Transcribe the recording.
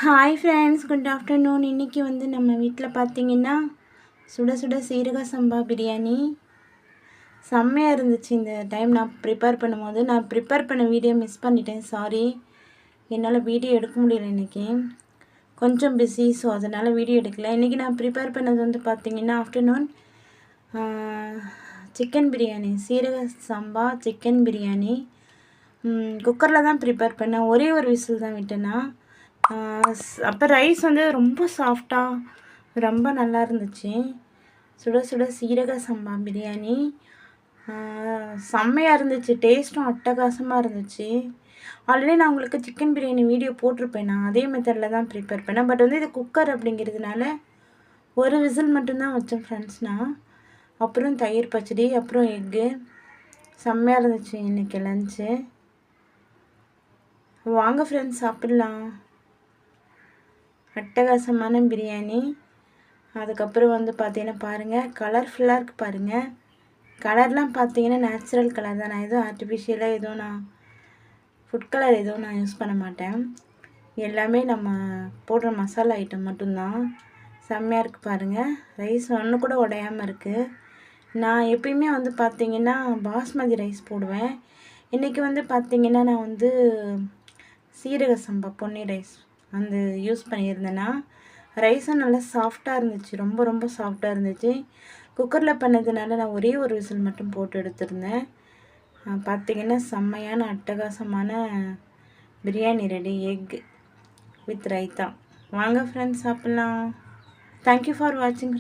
Hi friends, good afternoon. இன்றைக்கி நம்ம வீட்டில் பார்த்தீங்கன்னா சுட சுட சீரக சம்பா பிரியாணி செம்மையாக இருந்துச்சு. இந்த டைம் நான் ப்ரிப்பேர் பண்ணும்போது நான் ப்ரிப்பேர் பண்ண வீடியோ மிஸ் பண்ணிட்டேன், சாரி. என்னால் வீடியோ எடுக்க முடியல இன்றைக்கி, கொஞ்சம் பிஸி. ஸோ அதனால் வீடியோ எடுக்கல. இன்றைக்கி நான் ப்ரிப்பேர் பண்ணது பார்த்தீங்கன்னா ஆஃப்டர்நூன் சிக்கன் பிரியாணி, சீரக சம்பா சிக்கன் பிரியாணி. குக்கரில் தான் ப்ரிப்பேர் பண்ணேன். ஒரே ஒரு விசில் தான் விட்டேன்னா. அப்போ ரைஸ் ரொம்ப சாஃப்டாக ரொம்ப நல்லா இருந்துச்சு. சுட சுட சீரக சம்பா பிரியாணி செம்மையாக இருந்துச்சு. டேஸ்ட்டும் அட்டகாசமாக இருந்துச்சு. ஆல்ரெடி நான் உங்களுக்கு சிக்கன் பிரியாணி வீடியோ போட்டிருப்பேன். நான் அதே மெத்தடில் தான் ப்ரிப்பேர் பண்ணேன். பட் இது குக்கர் அப்படிங்கிறதுனால ஒரு விசில் மட்டும்தான் வச்சேன் ஃப்ரெண்ட்ஸ்னா. அப்புறம் தயிர் பச்சடி, அப்புறம் எக்கு. செம்மையாக இருந்துச்சு இன்றைக்கி லஞ்சு. வாங்க ஃப்ரெண்ட்ஸ், சாப்பிட்லாம். அட்டகாசமான பிரியாணி. அதுக்கப்புறம் பார்த்தீங்கன்னா பாருங்கள், கலர்ஃபுல்லாக இருக்குது பாருங்கள். கலர்லாம் பார்த்தீங்கன்னா நேச்சுரல் கலர் தான். நான் எதுவும் ஆர்டிஃபிஷியலாக எதுவும் நான் ஃபுட் கலர் எதுவும் நான் யூஸ் பண்ண மாட்டேன். எல்லாமே நம்ம போடுற மசாலா ஐட்டம் மட்டும்தான். செம்மையாக இருக்குது பாருங்கள். ரைஸ் ஒன்று கூட உடையாமல் இருக்குது. நான் எப்பயுமே பார்த்தீங்கன்னா பாஸ்மதி ரைஸ் போடுவேன். இன்றைக்கி பார்த்தீங்கன்னா நான் சீரக சம்பா பொன்னி ரைஸ் யூஸ் பண்ணியிருந்தேன்னா ரைஸும் நல்லா சாஃப்டாக இருந்துச்சு. ரொம்ப ரொம்ப சாஃப்டாக இருந்துச்சு. குக்கரில் பண்ணதுனால நான் ஒரே ஒரு விசில் மட்டும் போட்டு எடுத்திருந்தேன். பார்த்திங்கன்னா செம்மையான அட்டகாசமான biryani ready. Egg with raita. வாங்க ஃப்ரெண்ட்ஸ், சாப்பிட்லாம். தேங்க்யூ ஃபார் வாட்சிங்.